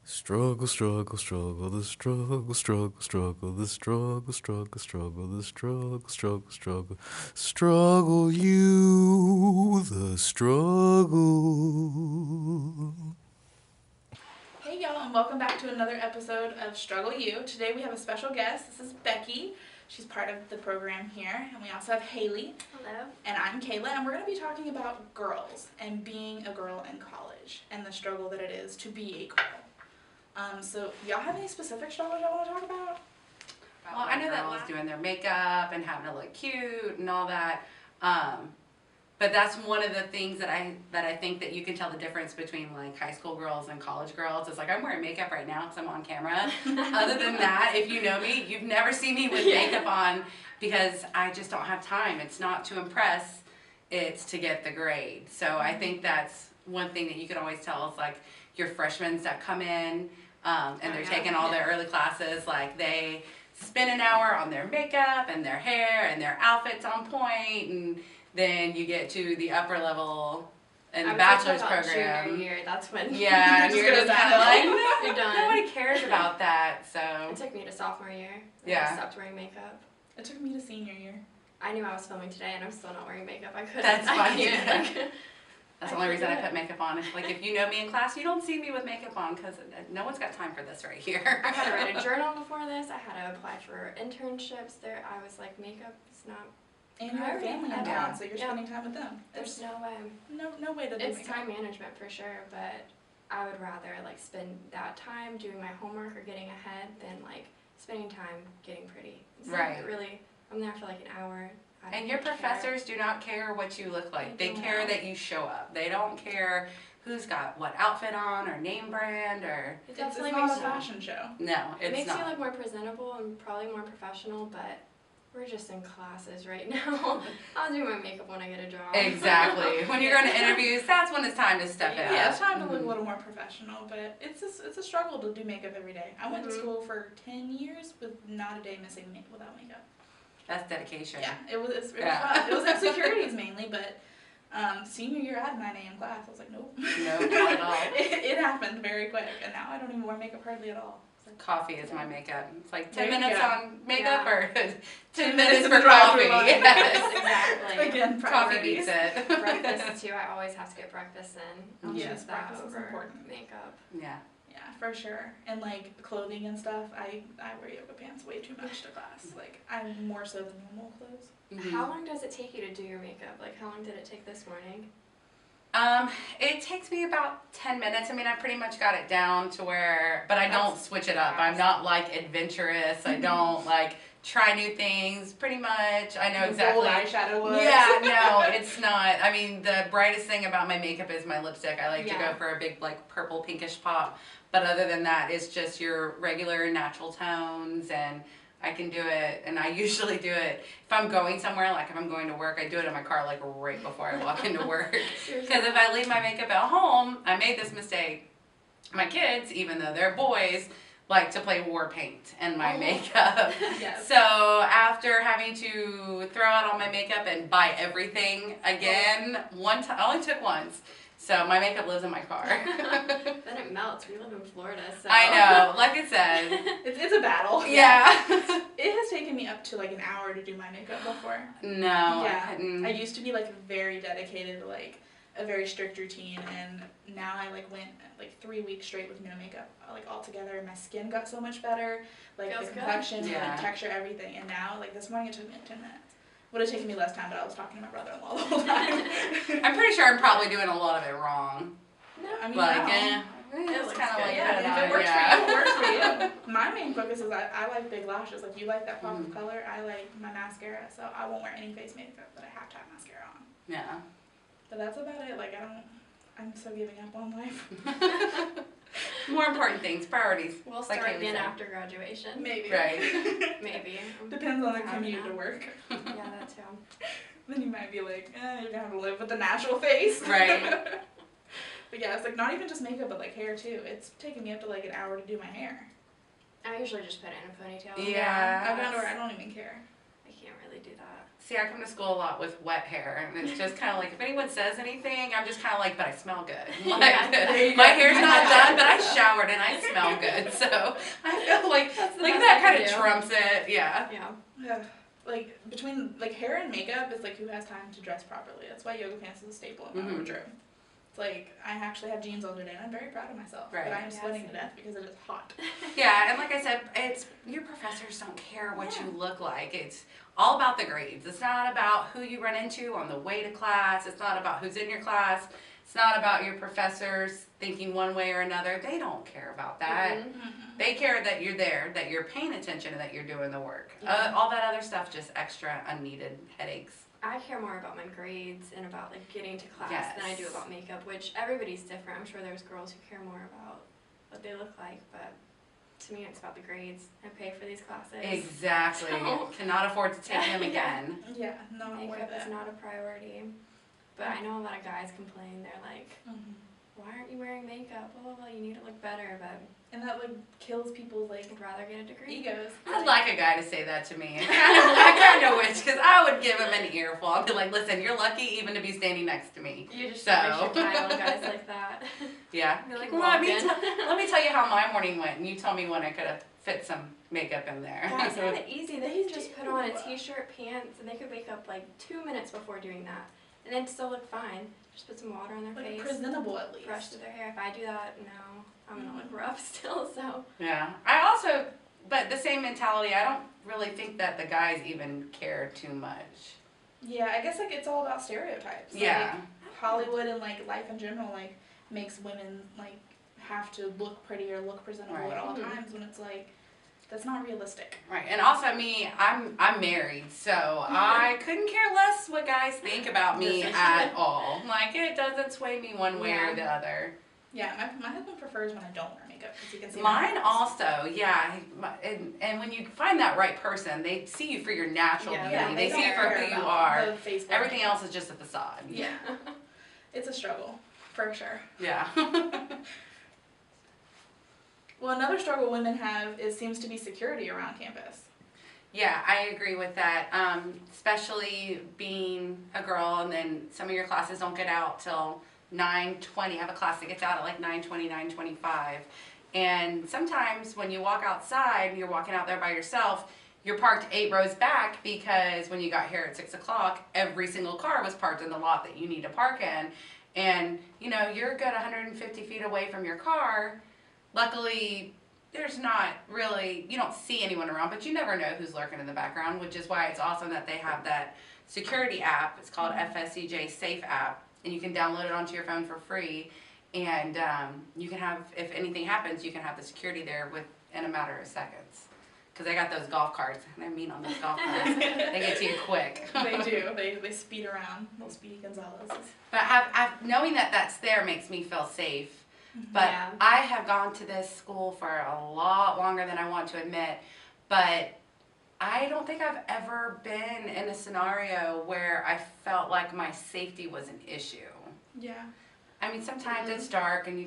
Struggle, struggle, struggle, the struggle, struggle, struggle, the struggle, struggle, struggle, the struggle, struggle, struggle. Struggle you, the struggle. Hey y'all, and welcome back to another episode of StruggleU. Today we have a special guest. This is Becky. She's part of the program here. And we also have Haley. Hello. And I'm Kayla, and we're going to be talking about girls and being a girl in college and the struggle that it is to be a girl. So y'all have any specific struggles y'all want to talk about? Well, I know that girls doing their makeup and having to look cute and all that. But that's one of the things that I think that you can tell the difference between like high school girls and college girls. It's like I'm wearing makeup right now because I'm on camera. Other than that, if you know me, you've never seen me with makeup on because I just don't have time. It's not to impress, it's to get the grade. So I think that's one thing that you can always tell is like your freshmen that come in and they're taking all their early classes, like they spend an hour on their makeup and their hair and their outfits on point, and then you get to the upper level in the bachelor's program. Junior year, that's when Yeah, and you're just kind of like, you're done. Nobody cares about that. So it took me to sophomore year. Yeah. I stopped wearing makeup. It took me to senior year. I knew I was filming today, and I'm still not wearing makeup. I couldn't. That's funny. I That's the only reason I put makeup on. Like if you know me in class, you don't see me with makeup on because no one's got time for this right here. I had to write a journal before this. I had to apply for internships. There, I was like, makeup is not. And you have family in town, so you're spending time with them. There's no way. No way to do It's makeup. time management for sure, but I would rather like spend that time doing my homework or getting ahead than like spending time getting pretty. It's Right. Not really, I'm there for like an hour. And your professors do not care what you look like. They care that you show up. They don't care who's got what outfit on or name brand or. It It's definitely not makes a fashion show. No, It it's makes not. you look more presentable and probably more professional, but we're just in classes right now. I'll do my makeup when I get a job. Exactly. When you're going to interviews, that's when it's time to step it Yeah, up. it's time to look a little more professional, but it's a struggle to do makeup every day. I went to school for 10 years with not a day missing without makeup. That's dedication. Yeah, it was fun. It was at securities mainly, but senior year I had a 9 a.m. class. I was like, nope. No, not at all. It happened very quick, and now I don't even wear makeup hardly at all. Coffee is my makeup. It's like There 10 you minutes go. on makeup or 10 10 minutes minutes for in the drive-thru coffee. line. Yes. Exactly. Again, Coffee priorities. beats it. Breakfast too. I always have to get breakfast in. I'll Yes, choose that breakfast is over important. makeup. Yeah. Yeah, for sure. And like clothing and stuff, I wear yoga pants way too much to class. Like I'm more so than normal clothes. Mhm. How long does it take you to do your makeup? Like how long did it take this morning? It takes me about 10 minutes. I mean, I pretty much got it down to where, but I don't switch it up. I'm not like adventurous. I don't like try new things pretty much. I know exactly. Bold eyeshadow look. Yeah, no, it's not. I mean, the brightest thing about my makeup is my lipstick. I like to go for a big like purple pinkish pop. But other than that, it's just your regular natural tones, and I can do it, and I usually do it if I'm going somewhere, like if I'm going to work, I do it in my car like right before I walk into work. Because if I leave my makeup at home, I made this mistake. My kids, even though they're boys, like to play war paint in my makeup. Yes. So after having to throw out all my makeup and buy everything again, one time, I only took once. So my makeup lives in my car. Then it melts. We live in Florida, so. I know, like I said. It's a battle. Yeah. It has taken me up to like an hour to do my makeup before. No. Yeah. I used to be like very dedicated to like a very strict routine, and now I like went like 3 weeks straight with no makeup, like all together, and my skin got so much better, like Feels the good. complexion, Yeah. the texture, everything. And now like this morning it took me like 10 minutes. Would have taken me less time, but I was talking to my brother-in-law the whole time. I'm pretty sure I'm probably doing a lot of it wrong. No, I mean, Like, no. it's looks kind of good. like Yeah, put if it on, works yeah. for you, it works for you. My main focus is I like big lashes. Like you like that pop of color, I like my mascara, so I won't wear any face makeup, but I have to have mascara on. Yeah. But that's about it. Like I'm so giving up on life. More important things, priorities. We'll like start Haley again said. after graduation. Maybe. Right. Maybe. Depends on the I don't commute know. to work. Yeah, that too. Then you might be like, you're gonna have to live with the natural face. Right. But yeah, it's like not even just makeup, but like hair too. It's taking me up to like an hour to do my hair. I usually just put it in a ponytail. Yeah. I've gone to where I don't even care. I can't really do that. See, I come to school a lot with wet hair, and it's just kind of like if anyone says anything, I'm just kind of like, but I smell good. Like, there you my go. hair's not done, but I showered and I smell good. So I feel like That's the like best that I kind can of do. trumps it. Yeah. Yeah. Yeah. Like between like hair and makeup is like who has time to dress properly. That's why yoga pants is a staple in my Mhm. wardrobe. It's like I actually have jeans on today and I'm very proud of myself. Right. But I am Yeah, sweating same. to death because it is hot. Yeah, and like I said, it's your professors don't care what you look like. It's all about the grades. It's not about who you run into on the way to class. It's not about who's in your class. It's not about your professors thinking one way or another. They don't care about that. Mhm. They care that you're there, that you're paying attention, and that you're doing the work. Yeah. All that other stuff, just extra unneeded headaches. I care more about my grades and about like getting to class than I do Yes. about makeup, which everybody's different. I'm sure there's girls who care more about what they look like, but to me it's about the grades. I pay for these classes. Exactly. So- Cannot afford to take them Yeah. again. Yeah, not worth Makeup it. is not a priority. But I know a lot of guys complain. They're like, Mhm. why aren't you wearing makeup? Blah, blah, blah. You need to look better, but And that like kills people's like I'd rather get a degree. egos. I'd like a guy to say that to me. I kind of wish, because I would give him an earful. I'd be like, listen, you're lucky even to be standing next to me. You just So. waste your time on guys like that. Yeah. Be like, Well, let me walking. let me tell you how my morning went, and you tell me when I could have fit some makeup in there. Guys have it easy. They They can just put on a do. t-shirt, pants, and they could wake up like 2 minutes before doing that, and then still look fine. Just put some water on their Like face, presentable at least. brush to their hair. If I do that, no, I'm gonna look rough still. So Yeah. I also, but the same mentality, I don't really think that the guys even care too much. Yeah, I guess like it's all about stereotypes. Yeah. Like, Hollywood and like life in general like makes women like have to look pretty or look presentable Right. at all Mhm. times when it's like that's not realistic. Right, and also me, I'm married, so I couldn't care less what guys think about me Decision. at all. Like, it doesn't sway me one way or Yeah. the other. Yeah, my husband prefers when I don't wear makeup because he can see Mine my also, yeah, and when you find that right person, they see you for your natural Yeah, beauty. Yeah, they don't see you for care who you about are. the face Everything makeup. else is just a facade. Yeah, it's a struggle for sure. Yeah. Well, another struggle women have seems to be security around campus. Yeah, I agree with that. Especially being a girl, and then some of your classes don't get out till 9:20. I have a class that gets out at like 9:20, 9:25. And sometimes when you walk outside and you're walking out there by yourself, you're parked 8 rows back because when you got here at 6 o'clock, every single car was parked in the lot that you need to park in. And, you know, you're a good 150 feet away from your car. Luckily, there's not really, you don't see anyone around, but you never know who's lurking in the background, which is why it's awesome that they have that security app. It's called FSCJ Safe app, and you can download it onto your phone for free. And you can have, if anything happens, you can have the security there in a matter of seconds. Because they got those golf carts, and they're mean on those golf carts. They get to you quick. They do. They speed around. Little Speedy Gonzalez. But knowing that that's there makes me feel safe. But Yeah. I have gone to this school for a lot longer than I want to admit. But I don't think I've ever been in a scenario where I felt like my safety was an issue. Yeah. I mean, sometimes it's dark and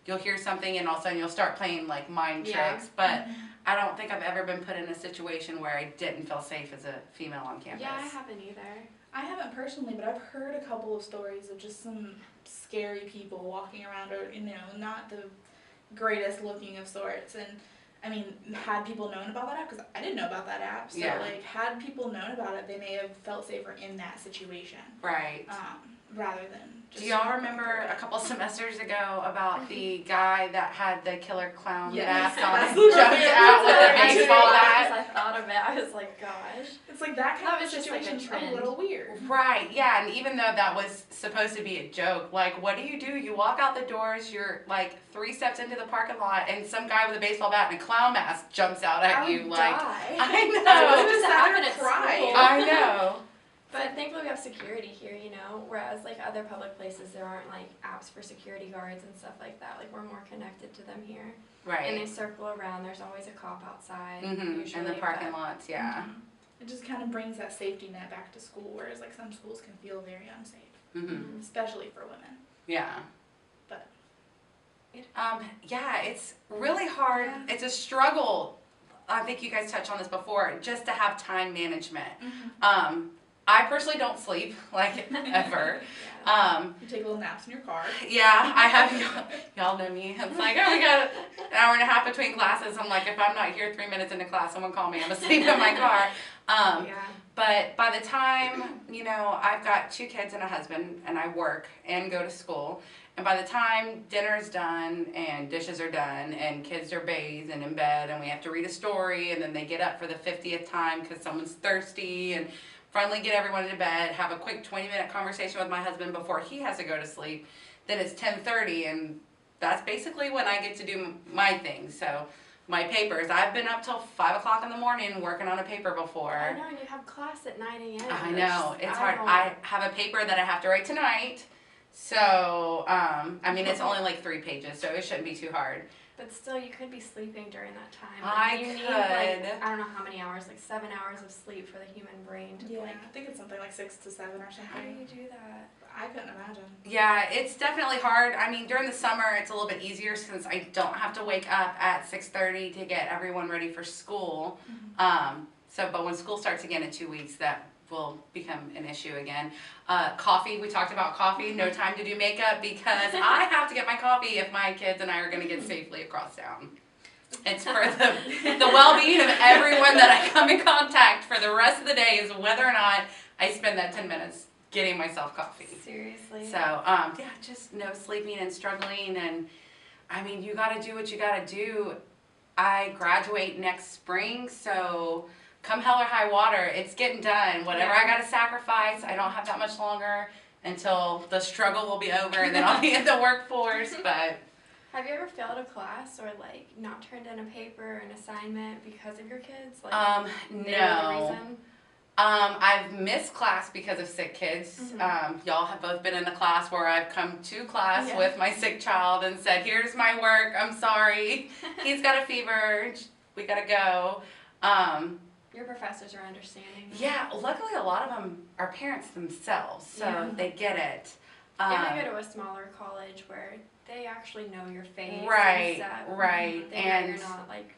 you'll hear something and all of a sudden you'll start playing like mind Yeah. tricks. But I don't think I've ever been put in a situation where I didn't feel safe as a female on campus. Yeah, I haven't either. I haven't personally, but I've heard a couple of stories of just some scary people walking around, or not the greatest looking of sorts. And I mean, had people known about that app, because I didn't know about that app, so Yeah. like had people known about it, they may have felt safer in that situation, Right. rather than. Just Do y'all remember a couple semesters ago about the guy that had the killer clown mask on and That's jumped the out with a story. baseball bat? Because I thought of it, I was like, gosh. It's like that kind That of was just like a situation's trend. little weird. Right, yeah, and even though that was supposed to be a joke, like, what do? You walk out the doors, you're like 3 steps into the parking lot, and some guy with a baseball bat and a clown mask jumps out at I you, would like, die. I know. That's would what just just happened at cry. school. I know. But thankfully we have security here, whereas like other public places there aren't like apps for security guards and stuff like that. Like we're more connected to them here. And they Right. circle around, there's always a cop outside. Mm-hmm. Usually, In the parking but- lots, yeah. It just kind of brings that safety net back to school, whereas like some schools can feel very unsafe, Mm-hmm. especially for women. Yeah. But Yeah, it's really hard. Yeah. It's a struggle. I think you guys touched on this before, just to have time management. I personally don't sleep, like, ever. Yeah. You take little naps in your car. Yeah, I have, y'all know me. It's like, oh my God. hour and a half between classes. I'm like, if I'm not here 3 minutes into class, someone call me. I'm asleep in my car. But by the time, you know, I've got 2 kids and a husband, and I work and go to school. And by the time dinner's done and dishes are done and kids are bathed and in bed and we have to read a story and then they get up for the 50th time because someone's thirsty and finally get everyone to bed, have a quick 20-minute conversation with my husband before he has to go to sleep, then it's 10:30 and that's basically when I get to do my thing. So my papers, I've been up till 5 o'clock in the morning working on a paper before. I know, and you have class at 9 a.m. I know, it's hard. I have a paper that I have to write tonight. So, I mean, it's only like 3 pages, so it shouldn't be too hard. But still, you could be sleeping during that time. I need, could. like, I don't know how many hours, like 7 hours of sleep for the human brain to I think it's something like 6 to 7 or something. How do you do that? I couldn't imagine. Yeah, it's definitely hard. I mean, during the summer, it's a little bit easier since I don't have to wake up at 6:30 to get everyone ready for school. But when school starts again in 2 weeks, that will become an issue again. Coffee, we talked about coffee, no time to do makeup because I have to get my coffee if my kids and I are going to get safely across town. It's for the well-being of everyone that I come in contact for the rest of the day, is whether or not I spend that 10 minutes getting myself coffee. Seriously. So, just no sleeping and struggling, and I mean, you got to do what you got to do. I graduate next spring, so come hell or high water, it's getting done. Whatever I got to sacrifice, I don't have that much longer until the struggle will be over, and then I'll be in the workforce. But have you ever failed a class or like not turned in a paper or an assignment because of your kids? Like, no. The reason? I've missed class because of sick kids. Y'all have both been in the class where I've come to class with my sick child and said, here's my work, I'm sorry, he's got a fever, we gotta go. Your professors are understanding. Yeah, luckily a lot of them are parents themselves, so they get it. And I go to a smaller college where they actually know your face. Right, and right. They know you're not like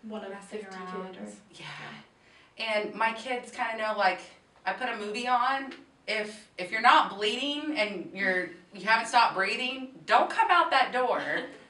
one of messing 50 around. kids. And my kids kind of know, like, I put a movie on. If you're not bleeding and you haven't stopped breathing, don't come out that door.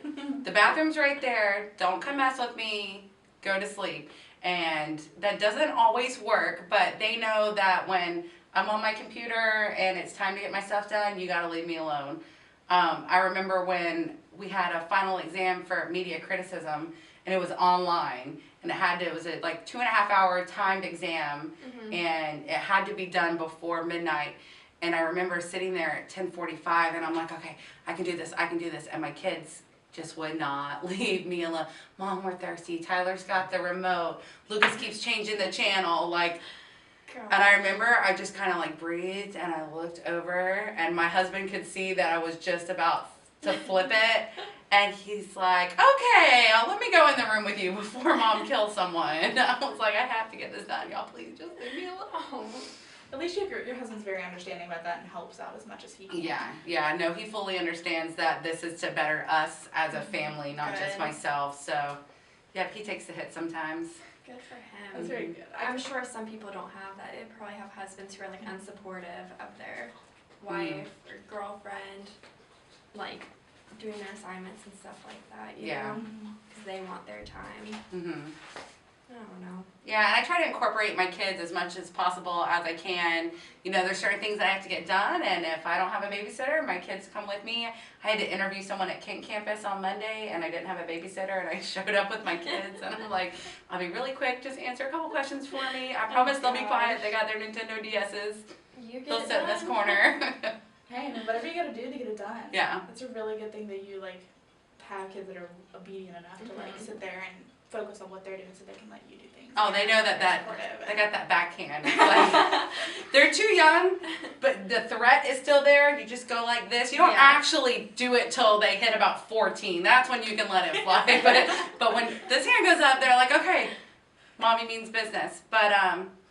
The bathroom's right there. Don't come mess with me. Go to sleep. And that doesn't always work, but they know that when I'm on my computer and it's time to get my stuff done, you got to leave me alone. I remember when we had a final exam for media criticism, and it was online. And it was a like 2.5 hour timed exam, and it had to be done before midnight. And I remember sitting there at 10:45, and I'm like, okay, I can do this, and my kids just would not leave me alone. Mom, we're thirsty. Tyler's got the remote. Lucas keeps changing the channel, like. And I remember I just kind of like breathed, and I looked over, and my husband could see that I was just about to flip it. And he's like, okay, let me go in the room with you before Mom kills someone. I was like, I have to get this done. Y'all, please just leave me alone. At least your husband's very understanding about that and helps out as much as he can. Yeah, no, he fully understands that this is to better us as a family, not just myself. So, yep, he takes the hit sometimes. Good for him. That's very good. I'm sure some people don't have that. They probably have husbands who are like unsupportive of their wife or girlfriend, like doing their assignments and stuff like that. You know? Because they want their time. I don't know. Yeah, and I try to incorporate my kids as much as possible as I can. You know, there's certain things that I have to get done, and if I don't have a babysitter, my kids come with me. I had to interview someone at Kent campus on Monday, and I didn't have a babysitter, and I showed up with my kids, and I'm like, I'll be really quick, just answer a couple questions for me. I promise they'll be quiet. They got their Nintendo DSs. They'll sit in this corner. Hey, I mean, whatever you gotta do to get it done. Yeah. It's a really good thing that you, like, have kids that are obedient enough to, like, sit there and focus on what they're doing so they can let you do things. Oh, they know that they got that backhand. Like, they're too young, but the threat is still there. You just go like this. You don't actually do it till they hit about 14. That's when you can let it fly. But when this hand goes up, they're like, okay, mommy means business. But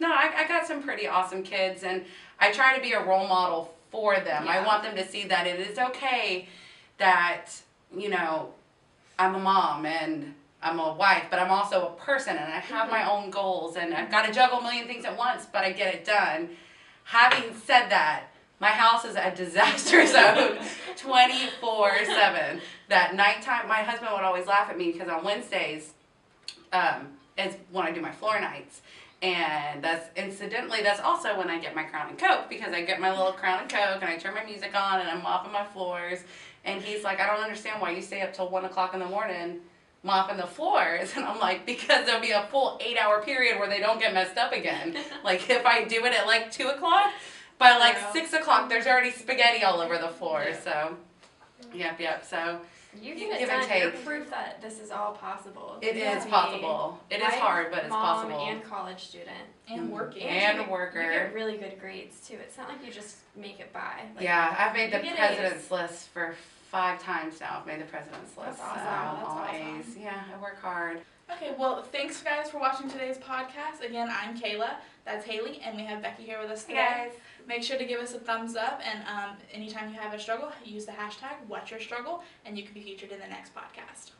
no, I got some pretty awesome kids, and I try to be a role model for them. I want them to see that it is okay that, you know, I'm a mom and I'm a wife, but I'm also a person, and I have my own goals, and I've got to juggle a million things at once, but I get it done. Having said that, My house is a disaster zone 24/7. That nighttime, my husband would always laugh at me because on Wednesdays is when I do my floor nights. And that's also when I get my Crown and Coke, because I get my little Crown and Coke and I turn my music on and I'm mopping my floors. And he's like, I don't understand why you stay up till 1 o'clock in the morning mopping the floors. And I'm like, because there'll be a full 8-hour period where they don't get messed up again. Like if I do it at like 2 o'clock, by like 6 o'clock there's already spaghetti all over the floor. So yep. So You give get it and done. take. You're proof that this is all possible. It is Me, possible. It is wife, hard, but it's mom, possible. and college student. And working. And a You worker. get really good grades too. It's not like you just make it by. Like, Yeah, I've made the you get president's A's. list for 5 times now. I've made the president's list. That's awesome. So That's all awesome. A's. Yeah, I work hard. Okay, well, thanks guys for watching today's podcast. Again, I'm Kayla, that's Haley, and we have Becky here with us today. Make sure to give us a thumbs up, and anytime you have a struggle, use the hashtag #WhatYourStruggle, and you can be featured in the next podcast.